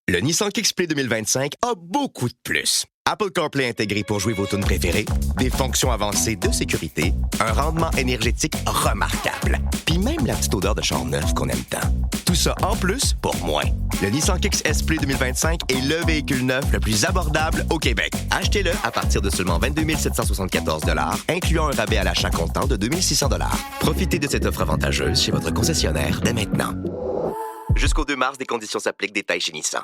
Le Nissan Kick-Play 2025 a beaucoup de plus. Apple CarPlay intégré pour jouer vos tunes préférées, des fonctions avancées de sécurité, un rendement énergétique remarquable, puis même la petite odeur de char neuf qu'on aime tant. Tout ça en plus pour moins. Le Nissan Kick Play 2025 est le véhicule neuf le plus abordable au Québec. Achetez-le à partir de seulement 22 774 $, incluant un rabais à l'achat comptant de 2 600 $. Profitez de cette offre avantageuse chez votre concessionnaire dès maintenant. Jusqu'au 2 mars, des conditions s'appliquent. Détails chez Nissan.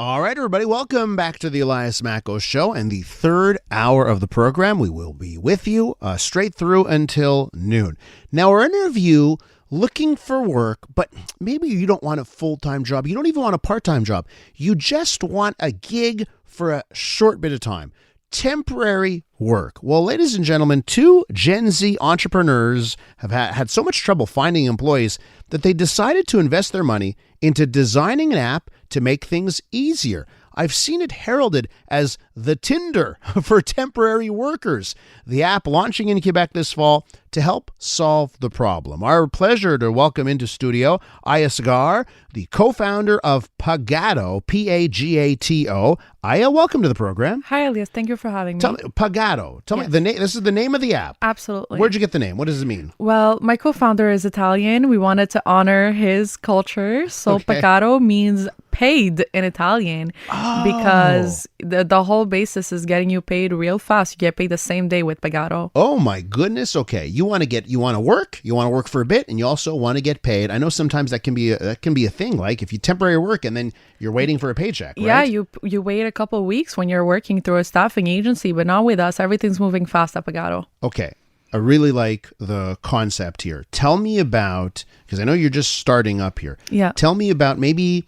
All right, everybody, welcome back to the Elias Macko Show and the third hour of the program. We will be with you straight through until noon. Now, our interview, looking for work, but maybe you don't want a full-time job. You don't even want a part-time job. You just want a gig for a short bit of time. Temporary work. Well, ladies and gentlemen, two Gen Z entrepreneurs have had so much trouble finding employees that they decided to invest their money into designing an app to make things easier. I've seen it heralded as the Tinder for temporary workers. The app launching in Quebec this fall to help solve the problem. Our pleasure to welcome into studio Aya Sgar, the co-founder of Pagato, Pagato. Aya, welcome to the program. Hi, Elias. Thank you for having me. Tell me, Pagato. Tell me the name. This is the name of the app. Absolutely. Where'd you get the name? What does it mean? Well, my co-founder is Italian. We wanted to honor his culture. So Pagato means paid in Italian because the whole basis is getting you paid real fast. You get paid the same day with Pagato. Oh my goodness. Okay. You want to work for a bit, and you also want to get paid. I know sometimes that can be a thing, like if you temporary work and then you're waiting for a paycheck, right? Yeah, you wait a couple of weeks when you're working through a staffing agency, but not with us. Everything's moving fast at Pagato. Okay. I really like the concept here. Tell me about, because I know you're just starting up here. Yeah. Tell me about maybe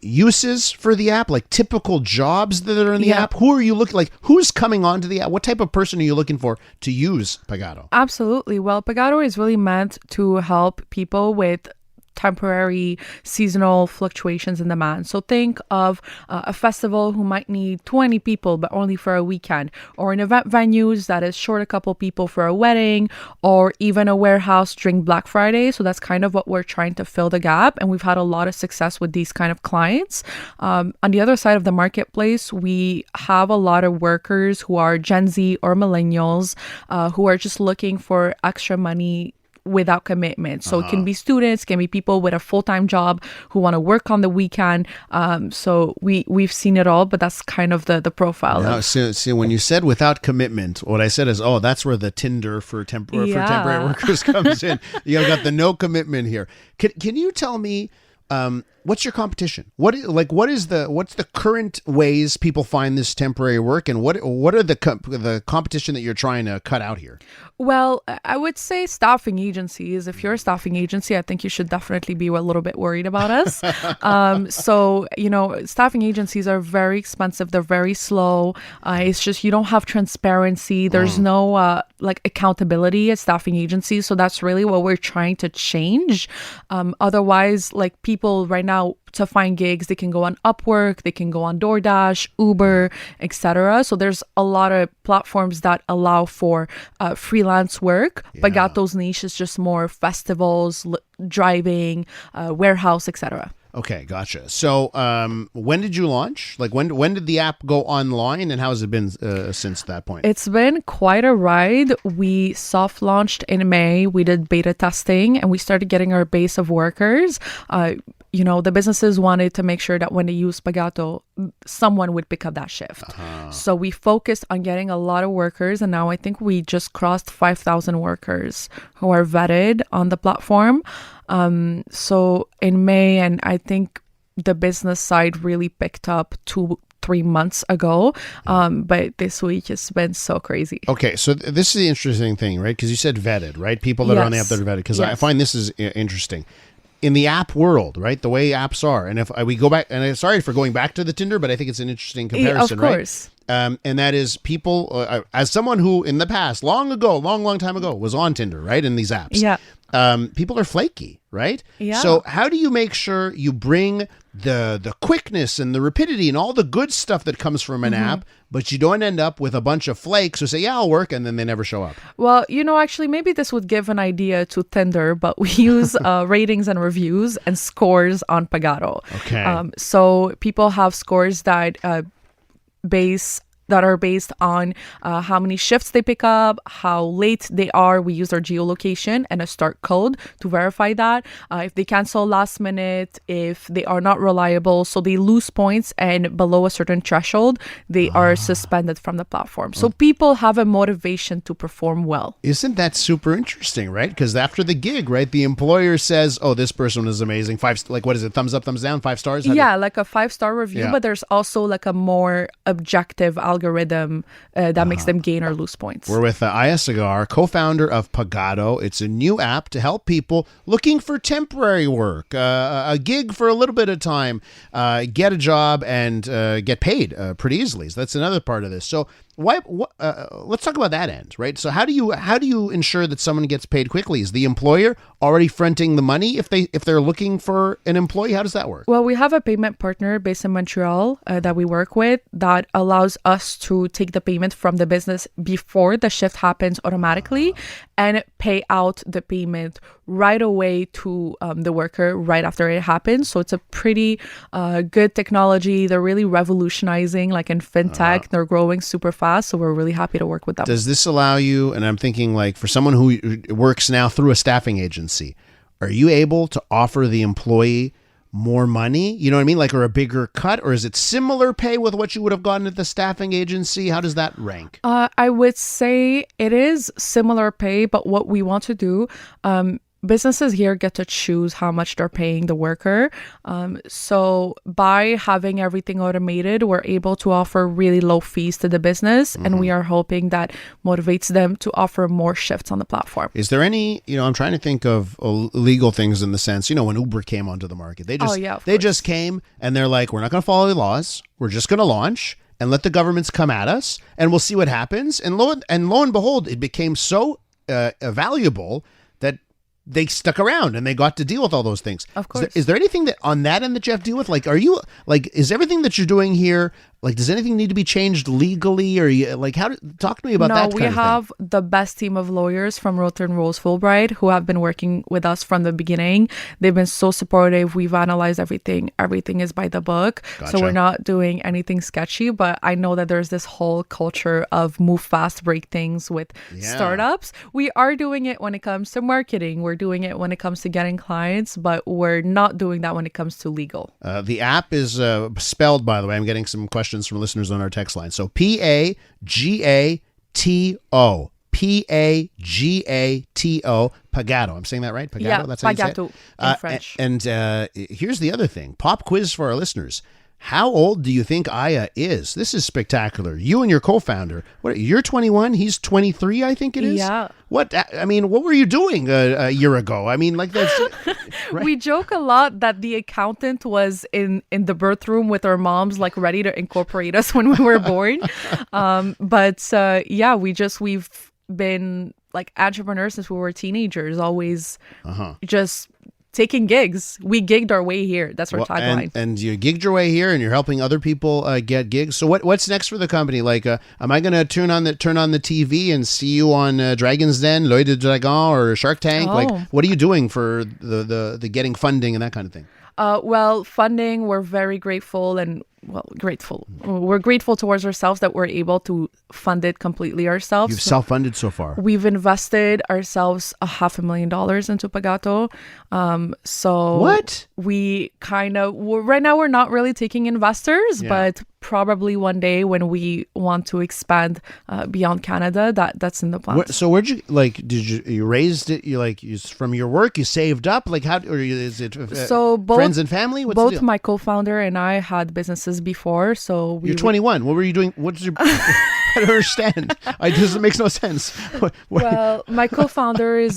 uses for the app, like typical jobs that are in the app. Who are you looking, like who's coming onto the app? What type of person are you looking for to use Pagato? Absolutely. Well, Pagato is really meant to help people with temporary seasonal fluctuations in demand. So think of a festival who might need 20 people, but only for a weekend, or an event venues that is short a couple people for a wedding, or even a warehouse during Black Friday. So that's kind of what we're trying to fill the gap. And we've had a lot of success with these kind of clients. On the other side of the marketplace, we have a lot of workers who are Gen Z or millennials who are just looking for extra money without commitment. So it can be students, can be people with a full-time job who want to work on the weekend. So we've seen it all, but that's kind of the profile. Now, see, when you said without commitment, what I said is, that's where the Tinder for temporary workers comes in. You got the no commitment here. Can you tell me what's your competition? What's the current ways people find this temporary work, and what are the competition that you're trying to cut out here? Well, I would say staffing agencies. If you're a staffing agency, I think you should definitely be a little bit worried about us. So, staffing agencies are very expensive. They're very slow. It's just you don't have transparency. There's no accountability at staffing agencies. So that's really what we're trying to change. Otherwise, like people right now, to find gigs, they can go on Upwork, they can go on DoorDash, Uber, etc. So there's a lot of platforms that allow for freelance work. Yeah. Pagato's niche is just more festivals, driving, warehouse, etc. Okay, gotcha. So when did you launch? Like when did the app go online, and how has it been since that point? It's been quite a ride. We soft launched in May. We did beta testing, and we started getting our base of workers. The businesses wanted to make sure that when they use Pagato, someone would pick up that shift. So we focused on getting a lot of workers, and now I think we just crossed 5,000 workers who are vetted on the platform. So in May, and I think the business side really picked up 2-3 months ago. But this week has been so crazy. Okay, so this is the interesting thing, right? Because you said vetted, right? People that are on the app that are vetted. Because I find this is interesting. In the app world, right? The way apps are. And if we go back, and I'm sorry for going back to the Tinder, but I think it's an interesting comparison, of course. Right? And that is people, as someone who in the past, long time ago, was on Tinder, right? In these apps. Yeah. People are flaky, right? Yeah. So how do you make sure you bring the quickness and the rapidity and all the good stuff that comes from an app, but you don't end up with a bunch of flakes who say, yeah, I'll work, and then they never show up. Well, actually, maybe this would give an idea to Tinder, but we use ratings and reviews and scores on Pagato. Okay. So people have scores that are based on how many shifts they pick up, how late they are. We use their geolocation and a start code to verify that. If they cancel last minute, if they are not reliable, so they lose points, and below a certain threshold, they are suspended from the platform. So people have a motivation to perform well. Isn't that super interesting, right? Because after the gig, right, the employer says, oh, this person is amazing. What is it? Thumbs up, thumbs down, 5 stars? Yeah, like a 5-star review, but there's also like a more objective algorithm that makes them gain or lose points. We're with Aya Sgar, co-founder of Pagato. It's a new app to help people looking for temporary work, a gig for a little bit of time, get a job and get paid pretty easily. So that's another part of this. So let's talk about that end, right? So how do you ensure that someone gets paid quickly? Is the employer already fronting the money if they're looking for an employee? How does that work? Well, we have a payment partner based in Montreal that we work with that allows us to take the payment from the business before the shift happens automatically and pay out the payment right away to the worker right after it happens. So it's a pretty good technology. They're really revolutionizing, like in fintech. They're growing super fast. So we're really happy to work with them. Does this allow you, and I'm thinking like for someone who works now through a staffing agency, are you able to offer the employee more money? You know what I mean? Like, or a bigger cut? Or is it similar pay with what you would have gotten at the staffing agency? How does that rank? I would say it is similar pay, but what we want to do, businesses here get to choose how much they're paying the worker. So by having everything automated, we're able to offer really low fees to the business. And we are hoping that motivates them to offer more shifts on the platform. Is there any, I'm trying to think of legal things in the sense, when Uber came onto the market, they just came and they're like, we're not going to follow the laws. We're just going to launch and let the governments come at us and we'll see what happens. And lo and behold, it became so valuable that they stuck around and they got to deal with all those things. Of course. Is there anything that on that end that you have to deal with? Like, is everything that you're doing here, like, does anything need to be changed legally, or talk to me about that kind of thing? No, we have the best team of lawyers from Roth & Rose Fulbright who have been working with us from the beginning. They've been so supportive. We've analyzed everything. Everything is by the book. Gotcha. So we're not doing anything sketchy, but I know that there's this whole culture of move fast, break things with startups. We are doing it when it comes to marketing. We're doing it when it comes to getting clients, but we're not doing that when it comes to legal. The app is spelled, by the way, I'm getting some questions from listeners on our text line. So Pagato. Pagato. Pagato. I'm saying that right? Pagato? Yeah, that's how Pagato you say it? in French. And here's the other thing. Pop quiz for our listeners. How old do you think Aya is? This is spectacular. You and your co-founder. You're 21. He's 23, I think it is. Yeah. What were you doing a year ago? That's right. We joke a lot that the accountant was in the birth room with our moms, like ready to incorporate us when we were born. We've been like entrepreneurs since we were teenagers, always just taking gigs. We gigged our way here. That's our tagline. And you gigged your way here, and you're helping other people get gigs. So what's next for the company? Like, am I going to turn on the TV and see you on Dragon's Den, L'Oeil de Dragon, or Shark Tank? Oh. Like, what are you doing for the getting funding and that kind of thing? Funding, we're very grateful grateful. We're grateful towards ourselves that we're able to fund it completely ourselves. You've self-funded so far. We've invested ourselves $500,000 into Pagato. So what? We right now we're not really taking investors, but probably one day when we want to expand beyond Canada, that's in the plan. So where'd you you raised it? From your work, you saved up? Like how, or is it friends and family? What's the deal? My co-founder and I had businesses before, so you're 21. What were you doing? What's your? I don't understand. It makes no sense. Well, my co-founder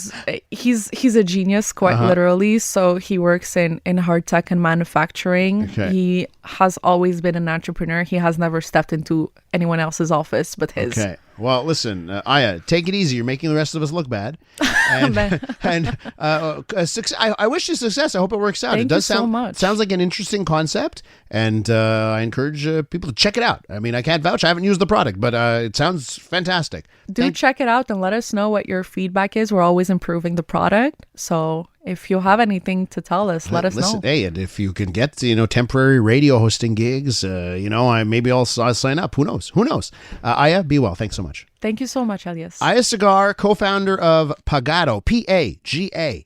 he's a genius, quite literally. So he works in hard tech and manufacturing. Okay. He has always been an entrepreneur. He has never stepped into anyone else's office but his. Okay. Well, listen, Aya, take it easy. You're making the rest of us look bad. and I wish you success. I hope it works out. Thank It does you so sound much. sounds like an interesting concept, and I encourage people to check it out. I mean, I can't vouch. I haven't used the product, but it sounds fantastic. Check it out and let us know what your feedback is. We're always improving the product. So if you have anything to tell us, let us know. Hey, and if you can get temporary radio hosting gigs, I'll sign up. Who knows? Aya, be well. Thanks so much. Thank you so much, Elias. Aya Sgar, co-founder of Pagato, Pagato.